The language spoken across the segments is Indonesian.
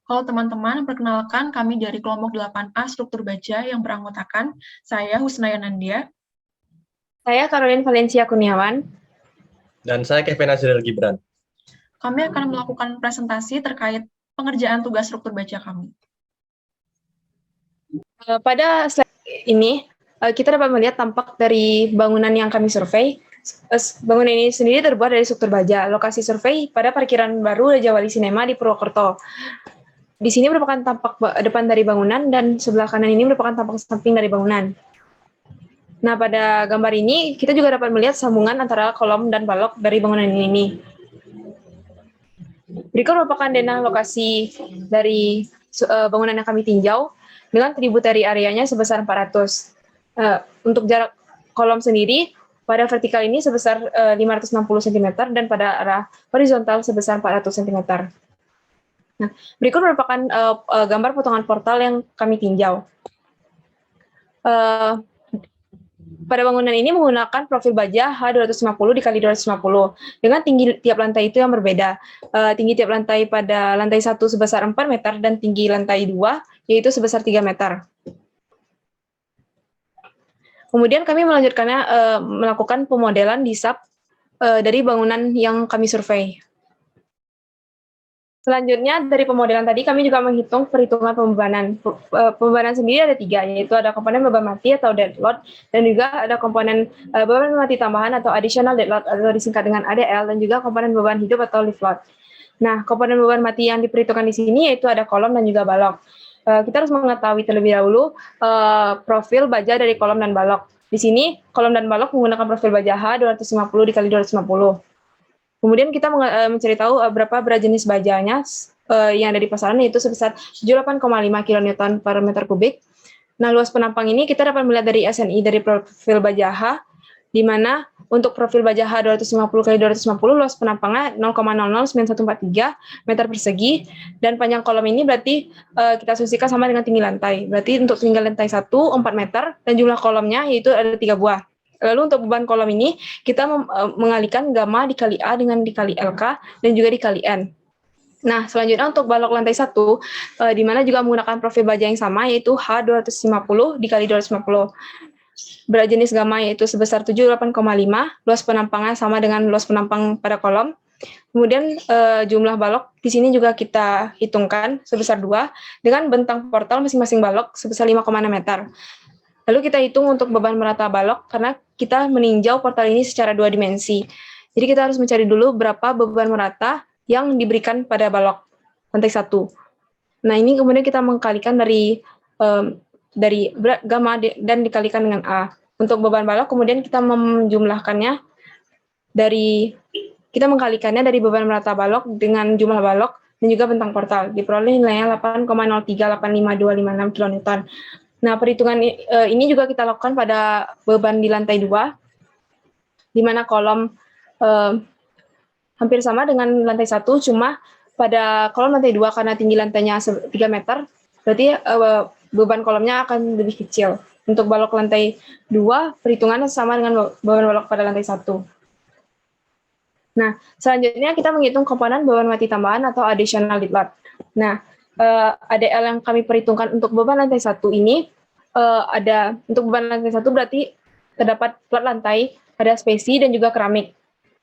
Halo teman-teman, perkenalkan kami dari kelompok 8A Struktur Baja yang beranggotakan saya Husnaya Nandia. Saya Caroline Valencia Kurniawan. Dan saya Kevin Azril Gibran. Kami akan melakukan presentasi terkait pengerjaan tugas struktur baja kami. Pada slide ini, kita dapat melihat tampak dari bangunan yang kami survei. Bangunan ini sendiri terbuat dari struktur baja. Lokasi survei pada parkiran baru Raja Wali Sinema di Purwokerto. Di sini merupakan tampak depan dari bangunan dan sebelah kanan ini merupakan tampak samping dari bangunan. Nah, pada gambar ini kita juga dapat melihat sambungan antara kolom dan balok dari bangunan ini. Berikut merupakan denah lokasi dari bangunan yang kami tinjau dengan tributary areanya sebesar 400. Untuk jarak kolom sendiri pada vertikal ini sebesar 560 cm dan pada arah horizontal sebesar 400 cm. Nah, berikut merupakan gambar potongan portal yang kami tinjau. Pada bangunan ini menggunakan profil baja H250 dikali 250 dengan tinggi tiap lantai itu yang berbeda. Tinggi tiap lantai pada lantai 1 sebesar 4 meter dan tinggi lantai 2 yaitu sebesar 3 meter. Kemudian kami melanjutkannya melakukan pemodelan di SAP dari bangunan yang kami survei. Selanjutnya, dari pemodelan tadi, kami juga menghitung perhitungan pembebanan. Pembebanan sendiri ada 3, yaitu ada komponen beban mati atau dead load, dan juga ada komponen beban mati tambahan atau additional dead load, atau disingkat dengan ADL, dan juga komponen beban hidup atau lift load. Nah, komponen beban mati yang diperhitungkan di sini yaitu ada kolom dan juga balok. Kita harus mengetahui terlebih dahulu profil baja dari kolom dan balok. Di sini, kolom dan balok menggunakan profil baja H250 dikali 250. Kemudian kita mencari tahu berapa berat jenis bajanya yang ada di pasaran, yaitu sebesar 78,5 kN per meter kubik. Nah, luas penampang ini kita dapat melihat dari SNI dari profil baja H, di mana untuk profil baja H 250 kali 250 luas penampangnya 0,009143 meter persegi, dan panjang kolom ini berarti kita asumsikan sama dengan tinggi lantai. Berarti untuk tinggi lantai 1, 4 meter, dan jumlah kolomnya yaitu ada 3 buah. Lalu untuk beban kolom ini, kita mengalihkan gamma dikali A dengan dikali LK dan juga dikali N. Nah, selanjutnya untuk balok lantai 1, di mana juga menggunakan profil baja yang sama, yaitu H250 dikali 250. Berat jenis gamma yaitu sebesar 78,5, luas penampangnya sama dengan luas penampang pada kolom. Kemudian jumlah balok di sini juga kita hitungkan sebesar 2, dengan bentang portal masing-masing balok sebesar 5,6 meter. Lalu kita hitung untuk beban merata balok, karena kita meninjau portal ini secara 2 dimensi. Jadi kita harus mencari dulu berapa beban merata yang diberikan pada balok lantai 1. Nah, ini kemudian kita mengkalikan dari gamma dan dikalikan dengan A. Untuk beban balok, kemudian kita menjumlahkannya kita mengkalikannya dari beban merata balok dengan jumlah balok dan juga bentang portal. Diperoleh nilainya 8,03855256 kN. Nah, perhitungan ini juga kita lakukan pada beban di lantai 2, di mana kolom hampir sama dengan lantai 1, cuma pada kolom lantai 2 karena tinggi lantainya 3 meter, berarti beban kolomnya akan lebih kecil. Untuk balok lantai 2, perhitungannya sama dengan beban balok pada lantai 1. Nah, selanjutnya kita menghitung komponen beban mati tambahan atau additional dead load. Nah, ADL yang kami perhitungkan untuk beban lantai 1 ini ada untuk beban lantai 1 berarti terdapat plat lantai, ada spesi dan juga keramik.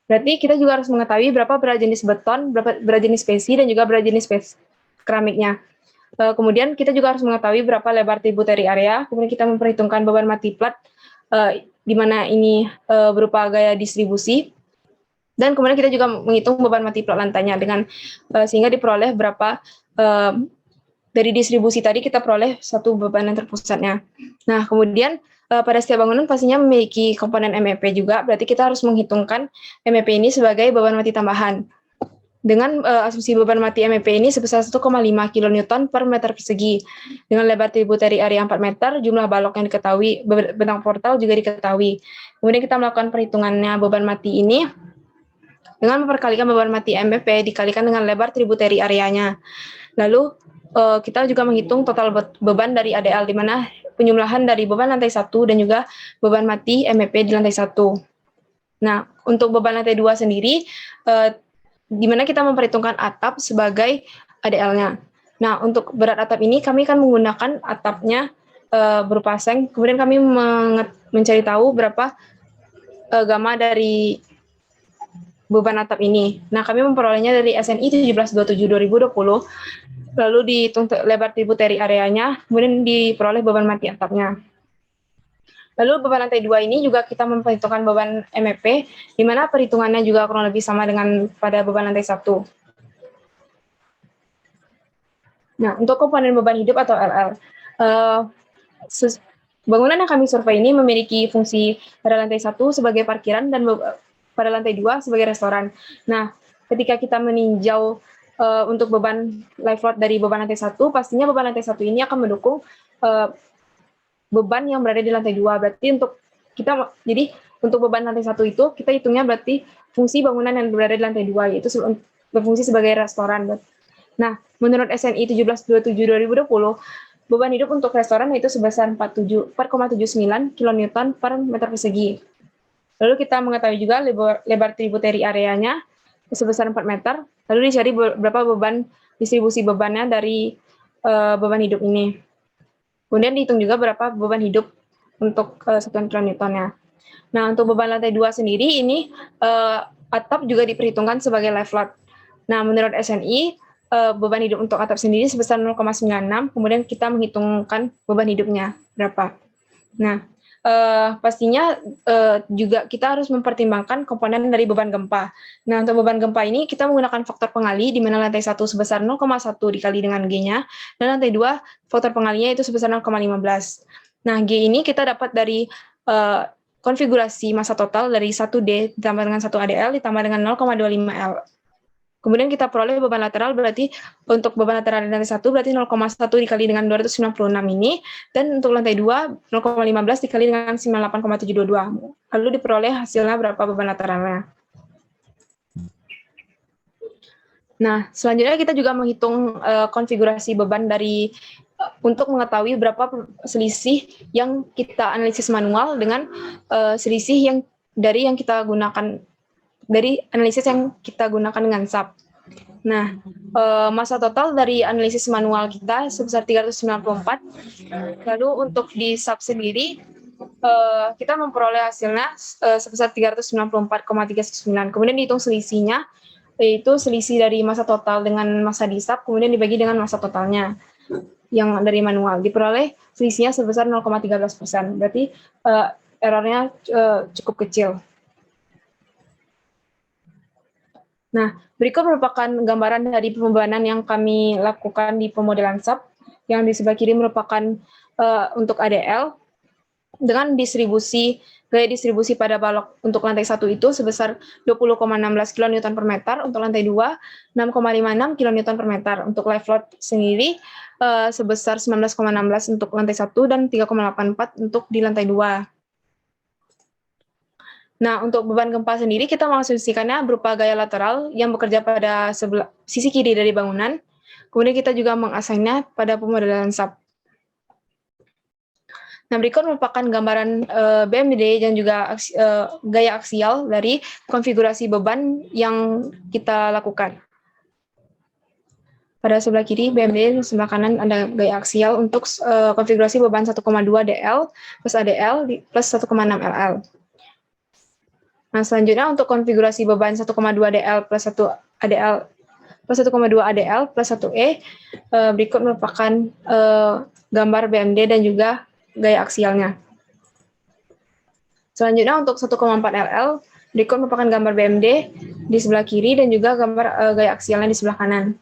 Berarti kita juga harus mengetahui berapa berat jenis beton, berapa berat jenis spesi dan juga berat jenis keramiknya. Kemudian kita juga harus mengetahui berapa lebar tributary area. Kemudian kita memperhitungkan beban mati plat di mana ini berupa gaya distribusi. Dan kemudian kita juga menghitung beban mati plat lantainya dengan sehingga diperoleh berapa dari distribusi tadi kita peroleh satu beban yang terpusatnya. Nah, kemudian pada setiap bangunan pastinya memiliki komponen MEP juga, berarti kita harus menghitungkan MEP ini sebagai beban mati tambahan. Dengan asumsi beban mati MEP ini sebesar 1,5 kN per meter persegi. Dengan lebar tributary area 4 meter, jumlah balok yang diketahui, bentang portal juga diketahui. Kemudian kita melakukan perhitungannya beban mati ini dengan memperkalikan beban mati MEP dikalikan dengan lebar tributary areanya. Lalu kita juga menghitung total beban dari ADL, di mana penjumlahan dari beban lantai 1 dan juga beban mati MEP di lantai 1. Nah, untuk beban lantai 2 sendiri, di mana kita memperhitungkan atap sebagai ADL-nya. Nah, untuk berat atap ini kami akan menggunakan atapnya berupa seng, kemudian kami mencari tahu berapa gamma dari beban atap ini. Nah, kami memperolehnya dari SNI 1727/2020, lalu dihitung lebar tributary areanya, kemudian diperoleh beban mati atapnya. Lalu beban lantai 2 ini juga kita memperhitungkan beban MEP, di mana perhitungannya juga kurang lebih sama dengan pada beban lantai 1. Nah, untuk komponen beban hidup atau LL, bangunan yang kami survei ini memiliki fungsi pada lantai 1 sebagai parkiran dan pada lantai 2 sebagai restoran. Nah, ketika kita meninjau untuk beban life load dari beban lantai 1, pastinya beban lantai 1 ini akan mendukung beban yang berada di lantai 2. Berarti untuk beban lantai 1 itu kita hitungnya berarti fungsi bangunan yang berada di lantai 2, yaitu berfungsi sebagai restoran. Nah, menurut SNI 1727/2020, beban hidup untuk restoran yaitu sebesar 4,79 kN per meter persegi. Lalu kita mengetahui juga lebar tributary areanya sebesar 4 meter, lalu dicari berapa beban distribusi bebannya dari beban hidup ini. Kemudian dihitung juga berapa beban hidup untuk satuan kilonewtonnya. Nah, untuk beban lantai 2 sendiri ini atap juga diperhitungkan sebagai life load. Nah, menurut SNI beban hidup untuk atap sendiri sebesar 0,96, kemudian kita menghitungkan beban hidupnya berapa. Nah, pastinya juga kita harus mempertimbangkan komponen dari beban gempa. Nah, untuk beban gempa ini kita menggunakan faktor pengali di mana lantai 1 sebesar 0,1 dikali dengan G-nya, dan lantai 2 faktor pengalinya itu sebesar 0,15. Nah, G ini kita dapat dari konfigurasi massa total dari 1D ditambah dengan 1 ADL ditambah dengan 0,25 L. Kemudian kita peroleh beban lateral, berarti untuk beban lateral di lantai 1 berarti 0,1 dikali dengan 296 ini, dan untuk lantai 2 0,15 dikali dengan 98,722. Lalu diperoleh hasilnya berapa beban lateralnya. Nah, selanjutnya kita juga menghitung konfigurasi beban dari untuk mengetahui berapa selisih yang kita analisis manual dengan selisih yang kita gunakan dari analisis yang kita gunakan dengan SAP. Nah, massa total dari analisis manual kita sebesar 394. Lalu untuk di SAP sendiri, kita memperoleh hasilnya sebesar 394,39. Kemudian dihitung selisihnya, yaitu selisih dari massa total dengan massa di SAP, kemudian dibagi dengan massa totalnya yang dari manual. Diperoleh selisihnya sebesar 0,13%. Berarti errornya cukup kecil. Nah, berikut merupakan gambaran dari pembebanan yang kami lakukan di pemodelan SAP. Yang di sebelah kiri merupakan untuk ADL dengan gaya distribusi pada balok untuk lantai 1 itu sebesar 20,16 kN per meter, untuk lantai 2 6,56 kN per meter, untuk live load sendiri sebesar 19,16 untuk lantai 1 dan 3,84 untuk di lantai 2. Nah, untuk beban gempa sendiri kita mengasumsikannya berupa gaya lateral yang bekerja pada sisi kiri dari bangunan. Kemudian kita juga mengasainnya pada pemodelan SAP. Nah, berikut merupakan gambaran BMD dan juga gaya aksial dari konfigurasi beban yang kita lakukan. Pada sebelah kiri BMD, sebelah kanan ada gaya aksial untuk konfigurasi beban 1,2 DL plus ADL plus 1,6 LL. Nah, selanjutnya untuk konfigurasi beban 1,2 DL plus 1 ADL plus 1,2 ADL plus 1E, berikut merupakan gambar BMD dan juga gaya aksialnya. Selanjutnya untuk 1,4 LL, berikut merupakan gambar BMD di sebelah kiri dan juga gambar gaya aksialnya di sebelah kanan.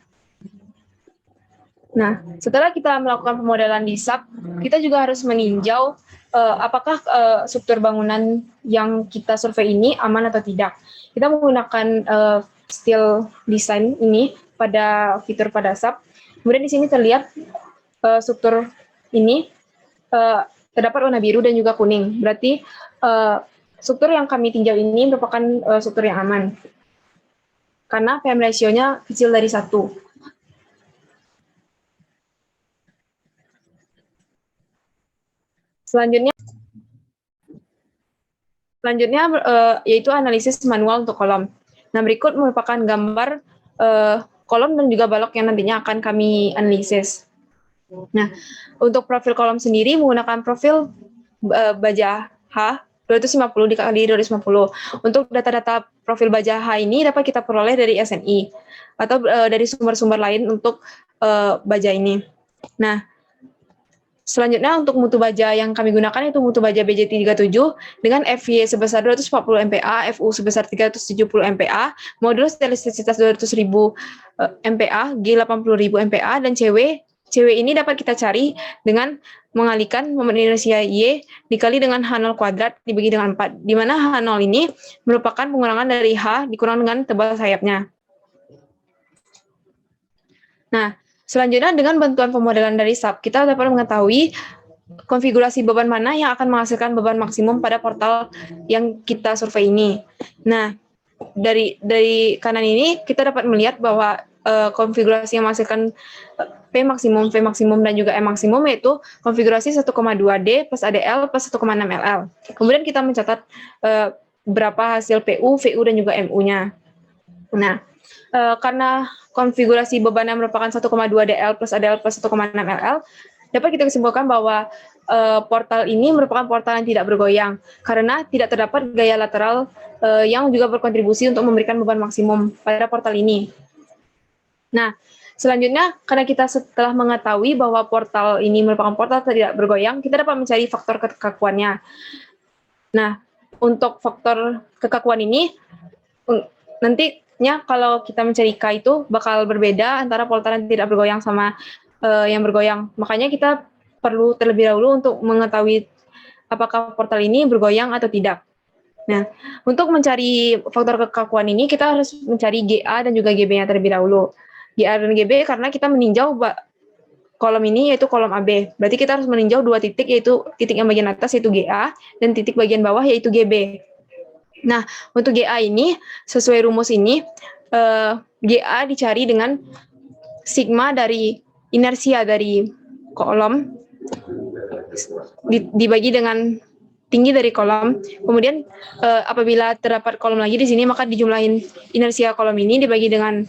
Nah, setelah kita melakukan pemodelan di SAP, kita juga harus meninjau apakah struktur bangunan yang kita survei ini aman atau tidak. Kita menggunakan steel design ini pada fitur pada SAP. Kemudian di sini terlihat struktur ini terdapat warna biru dan juga kuning. Berarti struktur yang kami tinjau ini merupakan struktur yang aman. Karena PM ratio-nya kecil dari 1. Selanjutnya yaitu analisis manual untuk kolom. Nah, berikut merupakan gambar kolom dan juga balok yang nantinya akan kami analisis. Nah, untuk profil kolom sendiri menggunakan profil baja H 250 dikali 250. Untuk data-data profil baja H ini dapat kita peroleh dari SNI atau dari sumber-sumber lain untuk baja ini. Nah, selanjutnya untuk mutu baja yang kami gunakan itu mutu baja BJ37 dengan FY sebesar 240 MPa, FU sebesar 370 MPa, modulus elastisitas 200.000 MPa, G 80.000 MPa, dan CW ini dapat kita cari dengan mengalihkan momen inersia Y dikali dengan H0 kuadrat dibagi dengan 4, di mana H0 ini merupakan pengurangan dari H dikurang dengan tebal sayapnya. Nah, selanjutnya dengan bantuan pemodelan dari SAP, kita dapat mengetahui konfigurasi beban mana yang akan menghasilkan beban maksimum pada portal yang kita survei ini. Nah, dari kanan ini kita dapat melihat bahwa konfigurasi yang menghasilkan P maksimum, dan juga M maksimum yaitu konfigurasi 1,2D plus ADL plus 1,6 LL. Kemudian kita mencatat berapa hasil PU, VU, dan juga MU-nya. Nah, karena konfigurasi bebannya merupakan 1,2DL plus ADL plus 1,6 LL, dapat kita simpulkan bahwa portal ini merupakan portal yang tidak bergoyang karena tidak terdapat gaya lateral yang juga berkontribusi untuk memberikan beban maksimum pada portal ini. Nah, selanjutnya karena kita setelah mengetahui bahwa portal ini merupakan portal tidak bergoyang, kita dapat mencari faktor kekakuannya. Nah, untuk faktor kekakuan ini nantinya kalau kita mencari K itu bakal berbeda antara portal yang tidak bergoyang sama yang bergoyang. Makanya kita perlu terlebih dahulu untuk mengetahui apakah portal ini bergoyang atau tidak. Nah, untuk mencari faktor kekakuan ini kita harus mencari GA dan juga GB-nya terlebih dahulu. GA dan GB karena kita meninjau kolom ini yaitu kolom AB. Berarti kita harus meninjau dua titik, yaitu titik yang bagian atas yaitu GA dan titik bagian bawah yaitu GB. Nah, untuk GA ini sesuai rumus ini GA dicari dengan sigma dari inersia dari kolom dibagi dengan tinggi dari kolom. Kemudian apabila terdapat kolom lagi di sini, maka dijumlahin inersia kolom ini dibagi dengan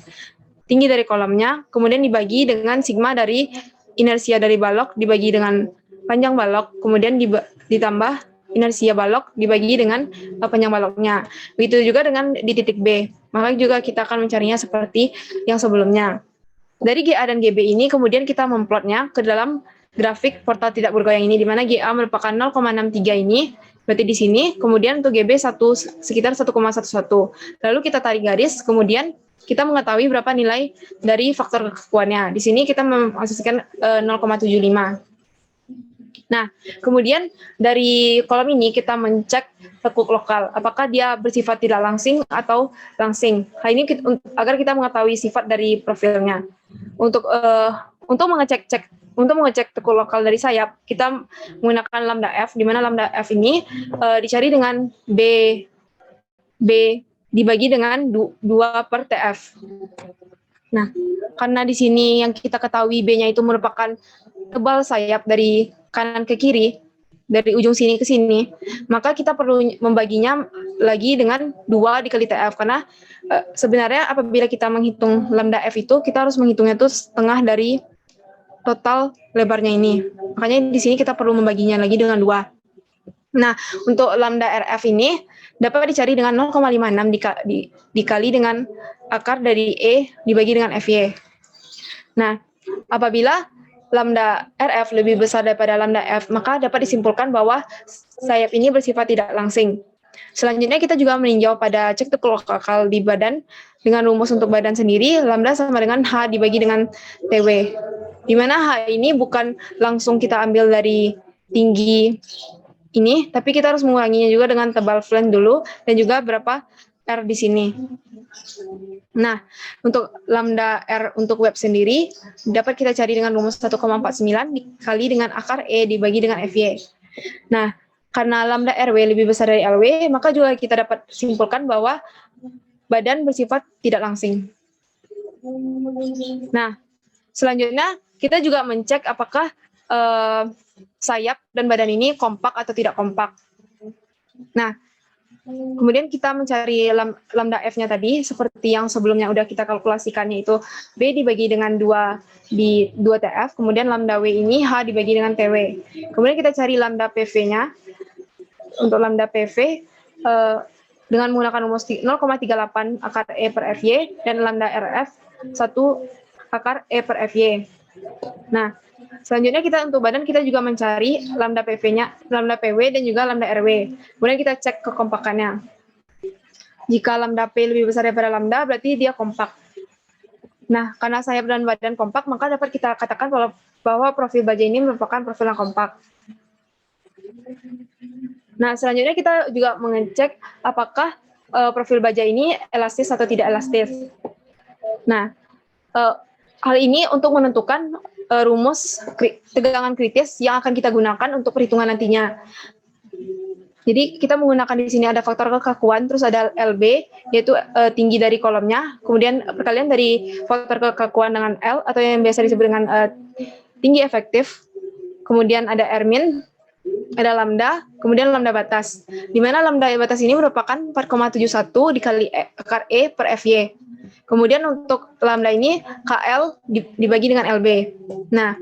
tinggi dari kolomnya, kemudian dibagi dengan sigma dari inersia dari balok dibagi dengan panjang balok, kemudian ditambah inersia balok dibagi dengan panjang baloknya. Begitu juga dengan di titik B. Maka juga kita akan mencarinya seperti yang sebelumnya. Dari GA dan GB ini kemudian kita memplotnya ke dalam grafik portal tidak bergoyang ini, di mana GA merupakan 0,63 ini, berarti di sini, kemudian untuk GB sekitar 1,11. Lalu kita tarik garis, kemudian kita mengetahui berapa nilai dari faktor kekakuannya. Di sini kita mengasumsikan 0,75. Nah, kemudian dari kolom ini kita mencek tekuk lokal, apakah dia bersifat tidak langsing atau langsing. Hal ini agar kita mengetahui sifat dari profilnya. Untuk mengecek tekuk lokal dari sayap, kita menggunakan lambda F, di mana lambda F ini dicari dengan B dibagi dengan 2 per TF. Nah, karena di sini yang kita ketahui B-nya itu merupakan tebal sayap dari kanan ke kiri, dari ujung sini ke sini, maka kita perlu membaginya lagi dengan 2 dikali TF, karena sebenarnya apabila kita menghitung lambda F itu, kita harus menghitungnya itu setengah dari total lebarnya ini. Makanya di sini kita perlu membaginya lagi dengan 2. Nah, untuk lambda RF ini dapat dicari dengan 0,56 dikali dengan akar dari E dibagi dengan FY. Nah, apabila lambda RF lebih besar daripada lambda F, maka dapat disimpulkan bahwa sayap ini bersifat tidak langsing. Selanjutnya kita juga meninjau pada cek tekuk lokal di badan dengan rumus untuk badan sendiri, lambda sama dengan H dibagi dengan TW. Di mana H ini bukan langsung kita ambil dari tinggi ini, tapi kita harus menguranginya juga dengan tebal flange dulu dan juga berapa R di sini. Nah, untuk lambda R untuk web sendiri dapat kita cari dengan rumus 1,49 dikali dengan akar E dibagi dengan FY. Nah, karena lambda RW lebih besar dari LW, maka juga kita dapat simpulkan bahwa badan bersifat tidak langsing. Nah, selanjutnya kita juga mencek apakah sayap dan badan ini kompak atau tidak kompak. Nah, Kemudian kita mencari lambda F-nya tadi, seperti yang sebelumnya udah kita kalkulasikan, yaitu B dibagi dengan 2 di 2 TF, kemudian lambda W ini H dibagi dengan TW. Kemudian kita cari lambda PV-nya. Untuk lambda PV, dengan menggunakan rumus 0,38 akar E per FY, dan lambda RF 1 akar E per FY. Nah, selanjutnya untuk badan kita juga mencari lambda PV-nya, lambda PW dan juga lambda RW. Kemudian kita cek kekompakannya. Jika lambda P lebih besar daripada lambda, berarti dia kompak. Nah, karena sayap dan badan kompak, maka dapat kita katakan bahwa profil baja ini merupakan profil yang kompak. Nah, selanjutnya kita juga mengecek apakah profil baja ini elastis atau tidak elastis. Nah, hal ini untuk menentukan rumus tegangan kritis yang akan kita gunakan untuk perhitungan nantinya. Jadi kita menggunakan di sini ada faktor kekakuan, terus ada LB, yaitu tinggi dari kolomnya, kemudian perkalian dari faktor kekakuan dengan L, atau yang biasa disebut dengan tinggi efektif, kemudian ada R-min, ada lambda, kemudian lambda batas. Di mana lambda batas ini merupakan 4,71 dikali akar E per FY. Kemudian untuk lambda ini KL dibagi dengan LB. Nah,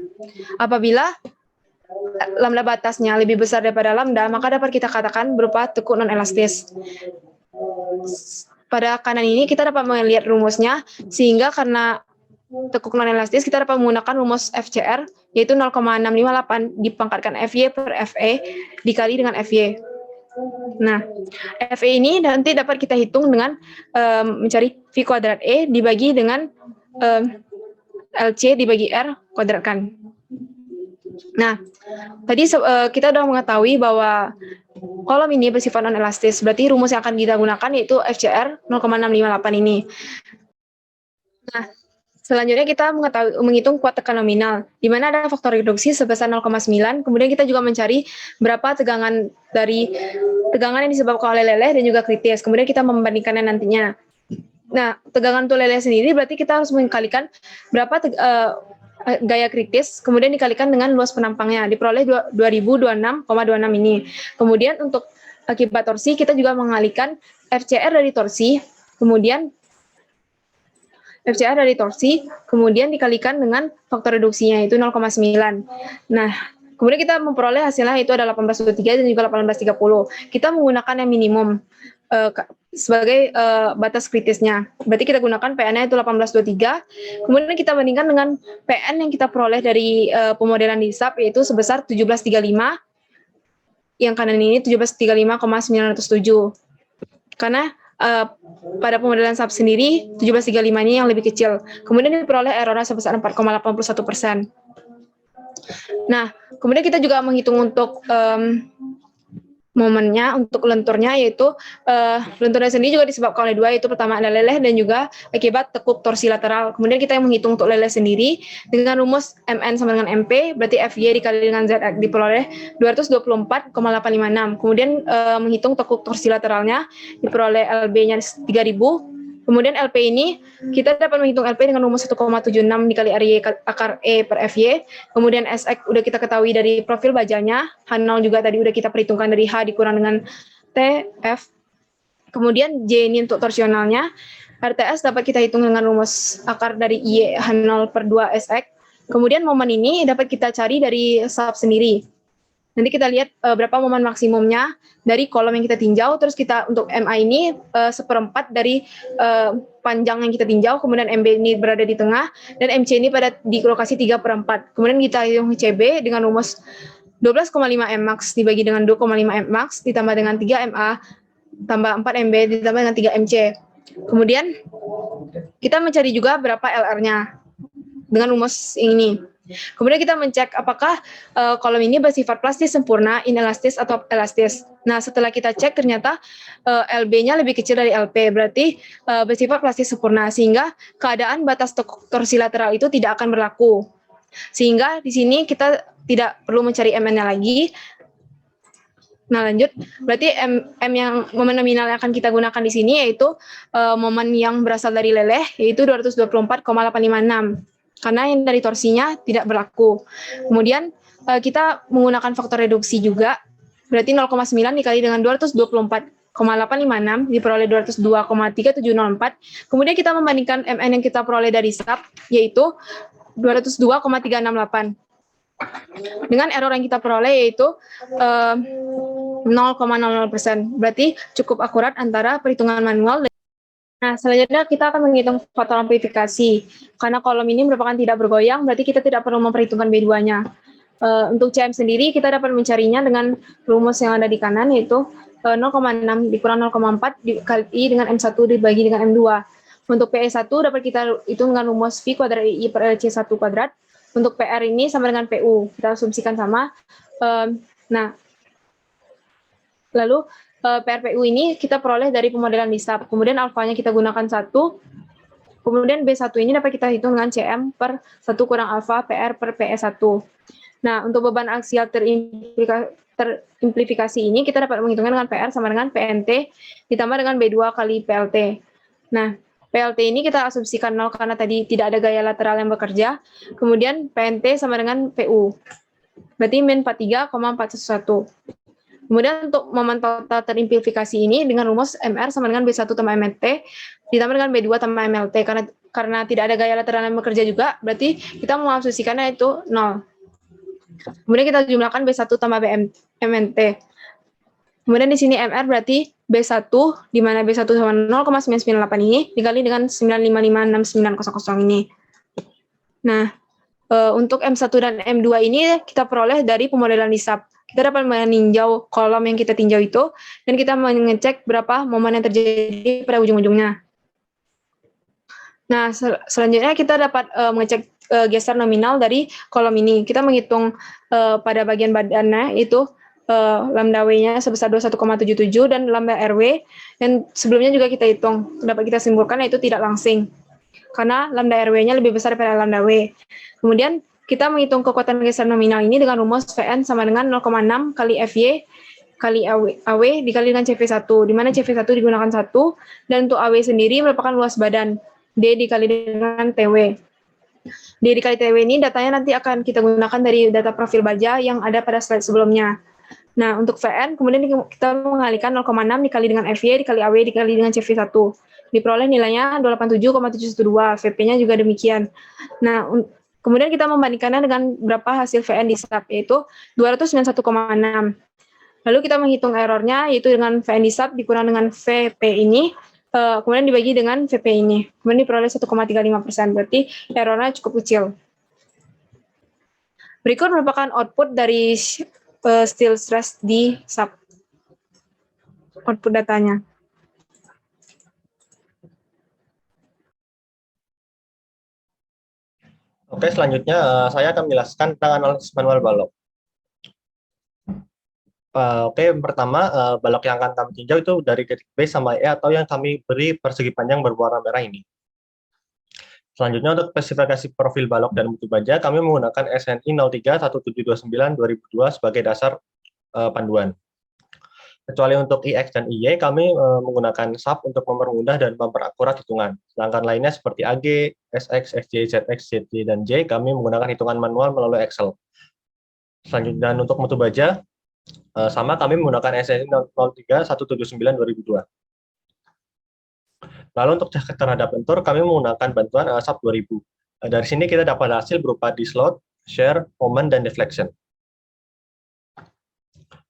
apabila lambda batasnya lebih besar daripada lambda, maka dapat kita katakan berupa tekuk non-elastis. Pada kanan ini kita dapat melihat rumusnya, sehingga karena tekuk non-elastis kita dapat menggunakan rumus FCR, yaitu 0,658 dipangkatkan FY per FE dikali dengan FY. Nah, FE ini nanti dapat kita hitung dengan mencari V kuadrat E dibagi dengan LC dibagi R kuadratkan. Nah, tadi kita sudah mengetahui bahwa kolom ini bersifat non-elastis, berarti rumus yang akan kita gunakan yaitu FCR 0,658 ini. Nah, selanjutnya kita menghitung kuat tekan nominal, di mana ada faktor reduksi sebesar 0,9, kemudian kita juga mencari berapa tegangan yang disebabkan oleh leleh dan juga kritis, kemudian kita membandingkannya nantinya. Nah, tegangan untuk leleh sendiri berarti kita harus mengkalikan berapa gaya kritis, kemudian dikalikan dengan luas penampangnya, diperoleh 2026,26 ini. Kemudian untuk akibat torsi, kita juga mengalikan FCR dari torsi, kemudian dikalikan dengan faktor reduksinya, itu 0,9. Nah, kemudian kita memperoleh hasilnya itu ada 1823 dan juga 1830. Kita menggunakan yang minimum sebagai batas kritisnya. Berarti kita gunakan PN-nya itu 1823. Kemudian kita bandingkan dengan PN yang kita peroleh dari pemodelan di SAP, yaitu sebesar 1735. Yang kanan ini 1735,907. Karena pada pemodelan SAP sendiri 1735 ini yang lebih kecil. Kemudian diperoleh errornya sebesar 4,81%. Nah, kemudian kita juga menghitung untuk momennya, untuk lenturnya, yaitu lenturnya sendiri juga disebabkan oleh dua, yaitu pertama ada leleh dan juga akibat tekuk torsi lateral. Kemudian kita yang menghitung untuk leleh sendiri dengan rumus MN sama dengan MP, berarti FY dikali dengan ZX diperoleh 224,856. Kemudian menghitung tekuk torsi lateralnya diperoleh LB-nya 3000. Kemudian LP ini, kita dapat menghitung LP dengan rumus 1,76 dikali RY akar E per FY. Kemudian SX udah kita ketahui dari profil bajanya. H0 juga tadi udah kita perhitungkan dari H dikurang dengan TF. Kemudian J ini untuk torsionalnya. RTS dapat kita hitung dengan rumus akar dari I H0 per 2 SX. Kemudian momen ini dapat kita cari dari SAP sendiri. Nanti kita lihat berapa momen maksimumnya dari kolom yang kita tinjau, terus kita untuk MA ini 1/4 dari panjang yang kita tinjau, kemudian MB ini berada di tengah, dan MC ini di lokasi 3/4. Kemudian kita hitung CB dengan rumus 12,5 Mmax dibagi dengan 2,5 Mmax ditambah dengan 3 MA tambah 4 MB ditambah dengan 3 MC. Kemudian kita mencari juga berapa LR-nya dengan rumus ini. Kemudian kita mencek apakah kolom ini bersifat plastis sempurna, inelastis, atau elastis. Nah, setelah kita cek ternyata LB-nya lebih kecil dari LP, berarti bersifat plastis sempurna, sehingga keadaan batas torsi lateral itu tidak akan berlaku. Sehingga di sini kita tidak perlu mencari MN-nya lagi. Nah, lanjut. Berarti momen nominal yang akan kita gunakan di sini yaitu momen yang berasal dari leleh, yaitu 224,856. Karena yang dari torsinya tidak berlaku. Kemudian kita menggunakan faktor reduksi juga, berarti 0,9 dikali dengan 224 202,856 diperoleh 202,3704. Kemudian kita membandingkan MN yang kita peroleh dari SAP, yaitu 202,368. Dengan error yang kita peroleh yaitu 0,00%. Berarti cukup akurat antara perhitungan manual. Nah, selanjutnya kita akan menghitung faktor amplifikasi. Karena kolom ini merupakan tidak bergoyang, berarti kita tidak perlu memperhitungkan B2-nya. Untuk CM sendiri, kita dapat mencarinya dengan rumus yang ada di kanan, yaitu 0,6 dikurang 0,4 dikali dengan M1 dibagi dengan M2. Untuk PE1 dapat kita hitung dengan rumus V kuadrat I per LC1 kuadrat. Untuk PR ini sama dengan PU. Kita asumsikan sama. Lalu PRPU ini kita peroleh dari pemodelan di SAP. Kemudian alfanya kita gunakan 1. Kemudian B1 ini dapat kita hitung dengan CM per 1 kurang alfa PR per PE1. Nah, untuk beban aksial terimplifikasi ini, kita dapat menghitungnya dengan PR sama dengan PNT ditambah dengan B2 kali PLT. Nah, PLT ini kita asumsikan 0 karena tadi tidak ada gaya lateral yang bekerja. Kemudian PNT sama dengan PU. Berarti min 43,411. Kemudian untuk momen total terimplifikasi ini dengan rumus MR sama dengan B1 tambah MT ditambah dengan B2 tambah MLT. Karena tidak ada gaya lateral yang bekerja juga, berarti kita mengasumsikannya itu 0. Kemudian kita jumlahkan B1 tambah MNT. Kemudian di sini MR berarti B1, di mana B1 sama 0,998 ini dikali dengan 9556900 ini. Nah, untuk M1 dan M2 ini kita peroleh dari pemodelan di SAP. Kita dapat meninjau kolom yang kita tinjau itu, dan kita mengecek berapa momen yang terjadi pada ujung-ujungnya. Nah, selanjutnya kita dapat mengecek geser nominal dari kolom ini. Kita menghitung pada bagian badannya itu lambda W-nya sebesar 21,77 dan lambda RW, dan sebelumnya juga kita hitung. Dapat kita simpulkan yaitu tidak langsing, karena lambda RW-nya lebih besar daripada lambda W. Kemudian kita menghitung kekuatan geser nominal ini dengan rumus Vn sama dengan 0,6 kali Fy kali AW dikali dengan CV1, di mana CV1 digunakan 1, dan untuk AW sendiri merupakan luas badan, D dikali dengan TW. D dikali TW ini datanya nanti akan kita gunakan dari data profil baja yang ada pada slide sebelumnya. Nah, untuk Vn, kemudian kita mengalihkan 0,6 dikali dengan Fy dikali AW dikali dengan CV1. Diperoleh nilainya 287,712, Vp-nya juga demikian. Nah, kemudian kita membandingkannya dengan berapa hasil Vn di SAP, yaitu 291,6. Lalu kita menghitung errornya, yaitu dengan Vn di SAP dikurang dengan Vp ini, kemudian dibagi dengan Vp ini. Kemudian diperoleh 1,35%, berarti errornya cukup kecil. Berikut merupakan output dari steel stress di SAP. Output datanya. Oke, selanjutnya saya akan menjelaskan tentang analisis manual balok. Oke, yang pertama, balok yang akan kami tinjau itu dari titik B sampai E atau yang kami beri persegi panjang berwarna merah ini. Selanjutnya untuk spesifikasi profil balok dan mutu baja, kami menggunakan SNI 031729-2002 sebagai dasar panduan. Kecuali untuk IX dan IY, kami menggunakan SAP untuk mempermudah dan memperakurat hitungan. Sedangkan lainnya seperti AG, SX, XJ, ZX, ZY, dan J, kami menggunakan hitungan manual melalui Excel. Selanjutnya untuk mutu baja, sama kami menggunakan SNI 031729-2002. Lalu untuk cek terhadap bentur, kami menggunakan bantuan SAP 2000. Dari sini kita dapat hasil berupa dislodge, shear, moment, dan deflection.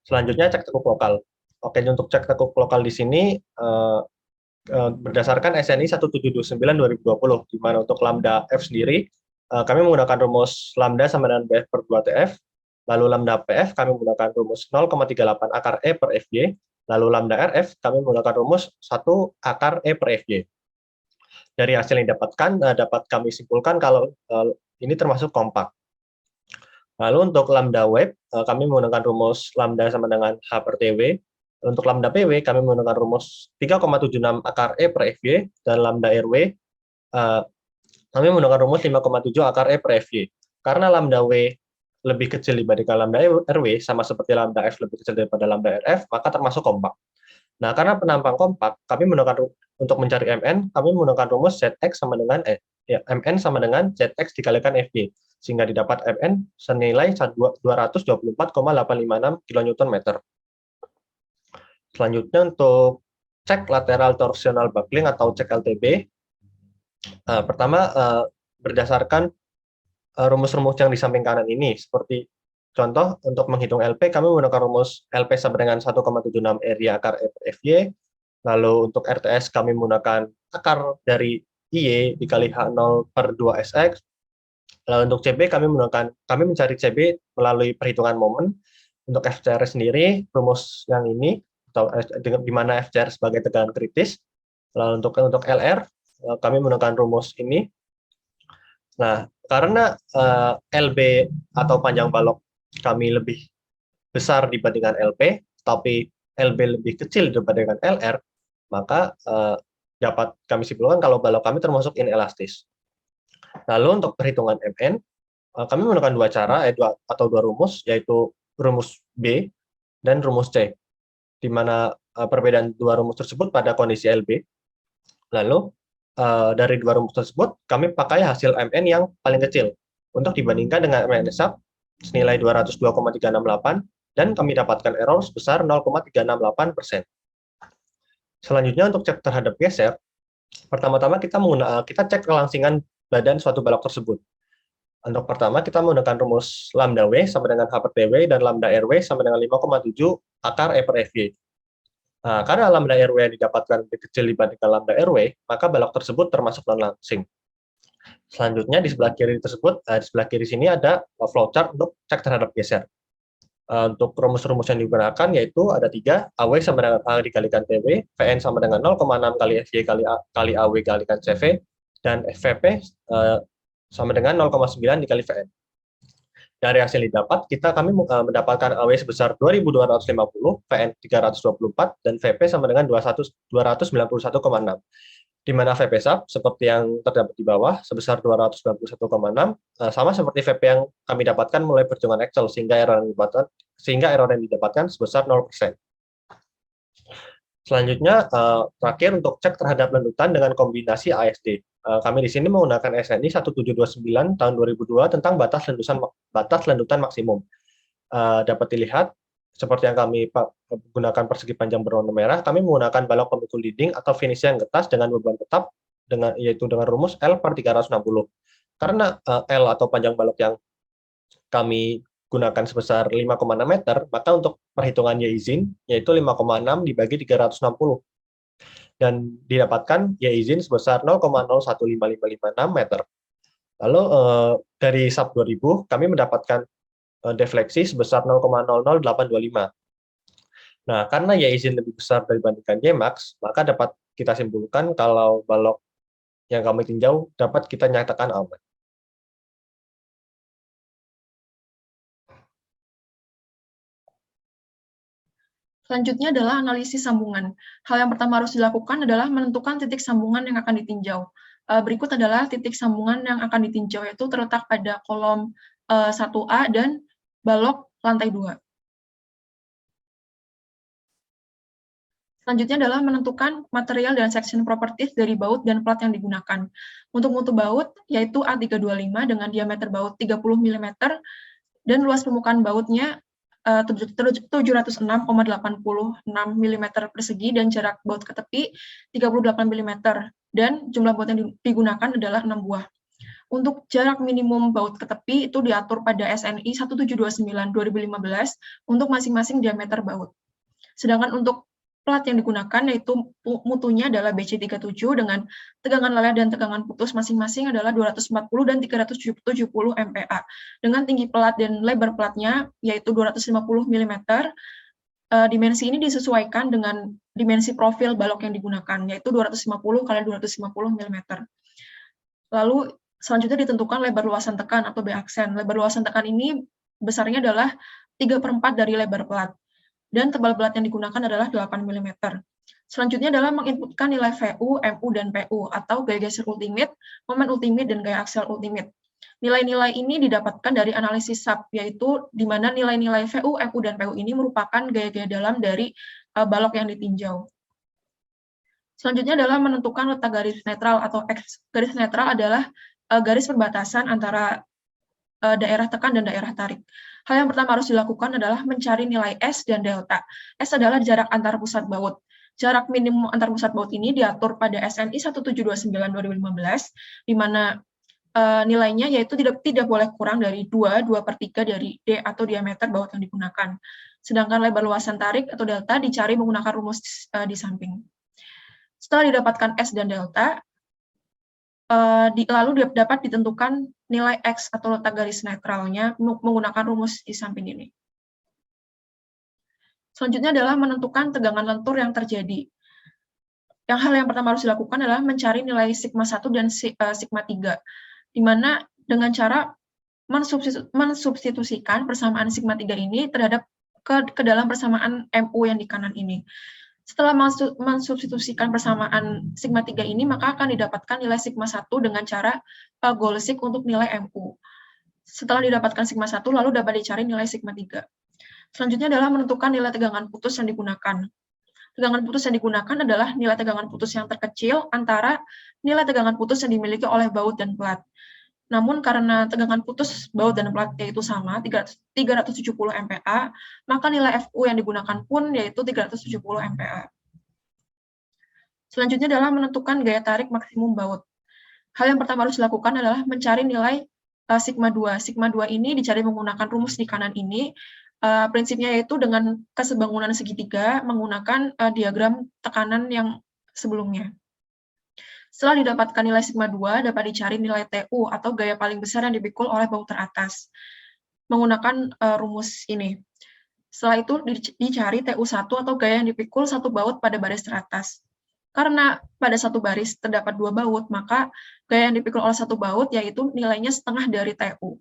Selanjutnya cek tekuk lokal. Oke, untuk cek tekuk lokal di sini berdasarkan SNI 1729-2020, di mana untuk lambda F sendiri, kami menggunakan rumus lambda sama dengan BF per 2TF, lalu lambda PF kami menggunakan rumus 0,38 akar E per FY, lalu lambda RF kami menggunakan rumus 1 akar E per FY. Dari hasil yang didapatkan, dapat kami simpulkan kalau ini termasuk kompak. Lalu untuk lambda wave, kami menggunakan rumus lambda sama dengan H per TW. Untuk lambda PW, kami menggunakan rumus 3,76 akar E per FY, dan lambda RW, kami menggunakan rumus 5,7 akar E per FY. Karena lambda W lebih kecil dibandingkan lambda RW, sama seperti lambda F lebih kecil daripada lambda RF, maka termasuk kompak. Nah, karena penampang kompak, kami menggunakan untuk mencari MN, kami menggunakan rumus ZX sama dengan MN sama dengan ZX dikalikan FY, sehingga didapat MN senilai 224,856 kN/meter. Selanjutnya untuk cek lateral torsional buckling atau cek LTB, pertama berdasarkan rumus-rumus yang di samping kanan ini, seperti contoh untuk menghitung LP kami menggunakan rumus LP sama dengan 1,76 area akar E per FY, lalu untuk RTS kami menggunakan akar dari IY dikali H0 per 2SX, lalu untuk CB kami mencari CB melalui perhitungan momen. Untuk FCR sendiri rumus yang ini atau di mana FCR sebagai tegangan kritis. Lalu untuk LR kami menggunakan rumus ini. Nah, karena LB atau panjang balok kami lebih besar dibandingkan LP, tapi LB lebih kecil dibandingkan LR, maka dapat kami simpulkan kalau balok kami termasuk inelastis. Lalu untuk perhitungan MN, kami menggunakan dua cara dua rumus, yaitu rumus B dan rumus C, di mana perbedaan dua rumus tersebut pada kondisi LB. Lalu dari dua rumus tersebut, kami pakai hasil MN yang paling kecil untuk dibandingkan dengan MN SAP senilai 202,368 dan kami dapatkan error sebesar 0,368%. Selanjutnya untuk cek terhadap geser, pertama-tama kita cek kelangsingan badan suatu balok tersebut. Untuk pertama kita menggunakan rumus lambda W sama dengan H per TW dan lambda RW sama dengan 5,7 akar E per FY. Nah, karena lambda RW yang didapatkan lebih kecil dibandingkan lambda RW, maka balok tersebut termasuk non-langsing. Selanjutnya di sebelah kiri sini ada flowchart untuk cek terhadap geser. Untuk rumus-rumus yang digunakan yaitu ada 3, AW sama dengan A dikalikan TW, VN sama dengan 0,6 kali FY kali AW dikalikan CV, dan FVP sama dengan 0,9 dikali VN. Dari hasil didapat, kami mendapatkan AW sebesar 2.250, VN 324, dan VP sama dengan 291,6. Di mana VP SAP, seperti yang terdapat di bawah, sebesar 291,6, sama seperti VP yang kami dapatkan melalui perhitungan Excel, sehingga error yang didapatkan sebesar 0%. Selanjutnya, terakhir untuk cek terhadap landutan dengan kombinasi ASD. Kami di sini menggunakan SNI 1729 tahun 2002 tentang batas landutan maksimum. Dapat dilihat, seperti yang kami gunakan persegi panjang berwarna merah, kami menggunakan balok pemikul dinding atau finish yang getas dengan beban tetap, yaitu dengan rumus L per 360. Karena L atau panjang balok yang kami gunakan sebesar 5,6 meter, maka untuk perhitungan Y izin, yaitu 5,6 dibagi 360. Dan didapatkan Y izin sebesar 0,015556 meter. Lalu dari SAP 2000 kami mendapatkan defleksi sebesar 0,00825. Nah, karena Y izin lebih besar dibandingkan Y max, maka dapat kita simpulkan kalau balok yang kami tinjau dapat kita nyatakan aman. Selanjutnya adalah analisis sambungan. Hal yang pertama harus dilakukan adalah menentukan titik sambungan yang akan ditinjau. Berikut adalah titik sambungan yang akan ditinjau, yaitu terletak pada kolom 1A dan balok lantai 2. Selanjutnya adalah menentukan material dan section properties dari baut dan plat yang digunakan. Untuk mutu baut, yaitu A325 dengan diameter baut 30 mm dan luas permukaan bautnya 706,86 mm persegi dan jarak baut ke tepi 38 mm dan jumlah baut yang digunakan adalah 6 buah. Untuk jarak minimum baut ke tepi itu diatur pada SNI 1729 2015 untuk masing-masing diameter baut. Sedangkan untuk plat yang digunakan yaitu mutunya adalah BC37 dengan tegangan leleh dan tegangan putus masing-masing adalah 240 dan 370 MPa. Dengan tinggi plat dan lebar platnya yaitu 250 mm. Dimensi ini disesuaikan dengan dimensi profil balok yang digunakan yaitu 250 kali 250 mm. Lalu selanjutnya ditentukan lebar luasan tekan atau B-aksen. Lebar luasan tekan ini besarnya adalah 3/4 dari lebar plat. Dan tebal plat yang digunakan adalah 8 mm. Selanjutnya adalah menginputkan nilai VU, MU, dan PU, atau gaya geser ultimate, momen ultimate, dan gaya aksel ultimate. Nilai-nilai ini didapatkan dari analisis SAP, yaitu di mana nilai-nilai VU, MU, dan PU ini merupakan gaya-gaya dalam dari balok yang ditinjau. Selanjutnya adalah menentukan letak garis netral atau X. Garis netral adalah garis perbatasan antara daerah tekan dan daerah tarik. Hal yang pertama harus dilakukan adalah mencari nilai S dan delta. S adalah jarak antar pusat baut. Jarak minimum antar pusat baut ini diatur pada SNI 1729/2015, di mana nilainya yaitu tidak boleh kurang dari 2/3 dari D atau diameter baut yang digunakan. Sedangkan lebar luasan tarik atau delta dicari menggunakan rumus di samping. Setelah didapatkan S dan delta, lalu dapat ditentukan nilai X atau letak garis netralnya menggunakan rumus di samping ini. Selanjutnya adalah menentukan tegangan lentur yang terjadi. Hal yang pertama harus dilakukan adalah mencari nilai sigma 1 dan sigma 3, di mana dengan cara mensubstitusikan persamaan sigma 3 ini terhadap ke dalam persamaan MU yang di kanan ini. Setelah mensubstitusikan persamaan sigma 3 ini, maka akan didapatkan nilai sigma 1 dengan cara Golsik untuk nilai MU. Setelah didapatkan sigma 1, lalu dapat dicari nilai sigma 3. Selanjutnya adalah menentukan nilai tegangan putus yang digunakan. Tegangan putus yang digunakan adalah nilai tegangan putus yang terkecil antara nilai tegangan putus yang dimiliki oleh baut dan plat. Namun karena tegangan putus baut dan plat yaitu sama, 370 MPa, maka nilai Fu yang digunakan pun yaitu 370 MPa. Selanjutnya adalah menentukan gaya tarik maksimum baut. Hal yang pertama harus dilakukan adalah mencari nilai sigma 2. Sigma 2 ini dicari menggunakan rumus di kanan ini. Prinsipnya yaitu dengan kesebangunan segitiga menggunakan diagram tekanan yang sebelumnya. Setelah didapatkan nilai sigma 2, dapat dicari nilai TU atau gaya paling besar yang dipikul oleh baut teratas menggunakan rumus ini. Setelah itu dicari TU1 atau gaya yang dipikul satu baut pada baris teratas. Karena pada satu baris terdapat 2 baut, maka gaya yang dipikul oleh satu baut yaitu nilainya setengah dari TU.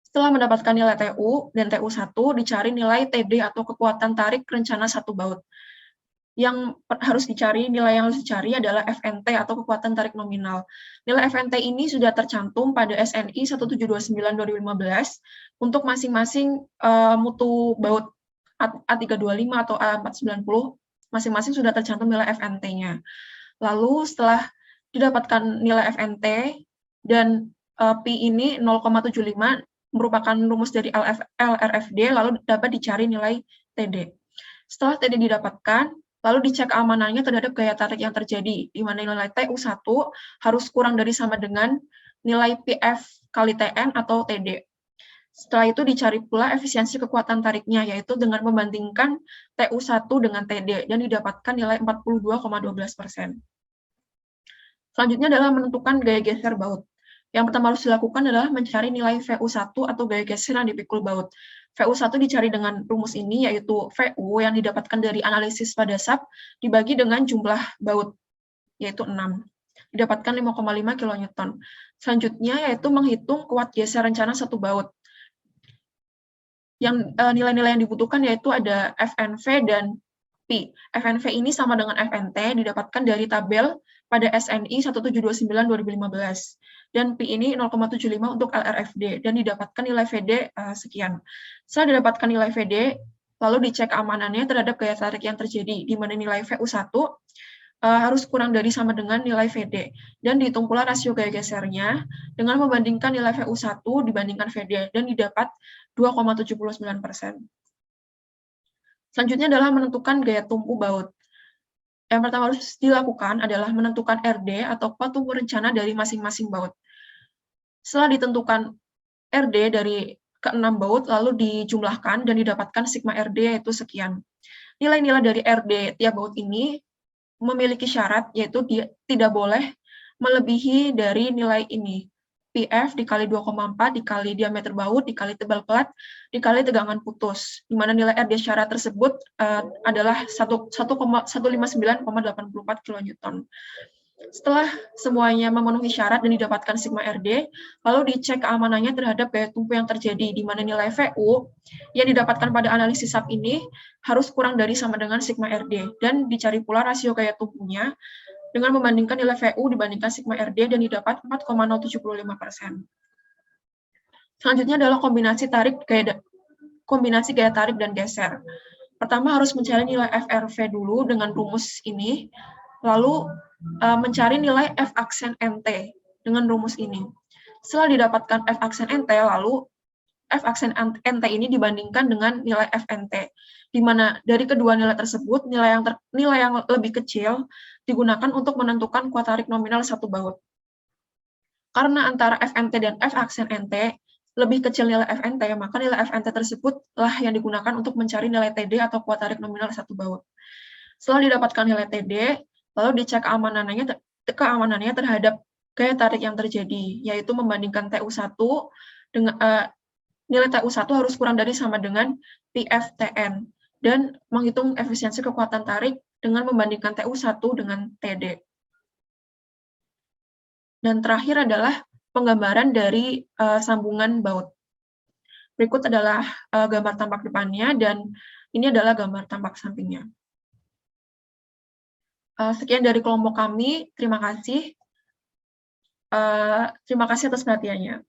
Setelah mendapatkan nilai TU dan TU1, dicari nilai TD atau kekuatan tarik rencana satu baut. Nilai yang harus dicari adalah FNT atau kekuatan tarik nominal. Nilai FNT ini sudah tercantum pada SNI 1729/2015 untuk masing-masing mutu baut A325 atau A490, masing-masing sudah tercantum nilai FNT-nya. Lalu setelah didapatkan nilai FNT dan P ini 0,75 merupakan rumus dari LRFD, lalu dapat dicari nilai TD. Setelah TD didapatkan, lalu dicek keamanannya terhadap gaya tarik yang terjadi, di mana nilai TU1 harus kurang dari sama dengan nilai PF kali TN atau TD. Setelah itu dicari pula efisiensi kekuatan tariknya, yaitu dengan membandingkan TU1 dengan TD, dan didapatkan nilai 42,12%. Selanjutnya adalah menentukan gaya geser baut. Yang pertama harus dilakukan adalah mencari nilai VU1 atau gaya geser yang dipikul baut. VU1 dicari dengan rumus ini, yaitu VU yang didapatkan dari analisis pada SAP dibagi dengan jumlah baut, yaitu 6. Didapatkan 5,5 kN. Selanjutnya yaitu menghitung kuat geser rencana satu baut. Yang nilai-nilai yang dibutuhkan yaitu ada FNV dan P. FNV ini sama dengan FNT, didapatkan dari tabel pada SNI 1729/2015. Dan P ini 0,75 untuk LRFD, dan didapatkan nilai VD sekian. Setelah didapatkan nilai VD, lalu dicek keamanannya terhadap gaya tarik yang terjadi, di mana nilai VU1 harus kurang dari sama dengan nilai VD, dan dihitung pula rasio gaya gesernya dengan membandingkan nilai VU1 dibandingkan VD, dan didapat 2,79%. Selanjutnya adalah menentukan gaya tumpu baut. Yang pertama harus dilakukan adalah menentukan RD atau kuat tumpu rencana dari masing-masing baut. Setelah ditentukan RD dari ke-6 baut, lalu dijumlahkan dan didapatkan sigma RD yaitu sekian. Nilai-nilai dari RD tiap baut ini memiliki syarat, yaitu tidak boleh melebihi dari nilai ini. PF dikali 2,4 dikali diameter baut dikali tebal plat dikali tegangan putus, di mana nilai RD syarat tersebut adalah 159,84 kN. Setelah semuanya memenuhi syarat dan didapatkan sigma RD, lalu dicek keamanannya terhadap gaya tumpu yang terjadi, di mana nilai VU yang didapatkan pada analisis SAP ini harus kurang dari sama dengan sigma RD, dan dicari pula rasio gaya tumpunya dengan membandingkan nilai VU dibandingkan sigma RD, dan didapat 4,075%. Selanjutnya adalah kombinasi gaya tarik dan geser. Pertama harus mencari nilai FRV dulu dengan rumus ini, lalu mencari nilai F aksen MT dengan rumus ini. Setelah didapatkan F aksen NT, lalu F aksen NT ini dibandingkan dengan nilai FNT, di mana dari kedua nilai tersebut, nilai yang lebih kecil digunakan untuk menentukan kuat tarik nominal satu baut. Karena antara FNT dan F aksen NT lebih kecil nilai FNT, maka nilai FNT tersebutlah yang digunakan untuk mencari nilai TD atau kuat tarik nominal satu baut. Setelah didapatkan nilai TD, lalu dicek keamanannya terhadap gaya tarik yang terjadi, yaitu membandingkan TU1 dengan nilai TU1 harus kurang dari sama dengan PFTN, dan menghitung efisiensi kekuatan tarik dengan membandingkan TU1 dengan TD. Dan terakhir adalah penggambaran dari sambungan baut. Berikut adalah gambar tampak depannya, dan ini adalah gambar tampak sampingnya. Sekian dari kelompok kami, terima kasih. Terima kasih atas perhatiannya.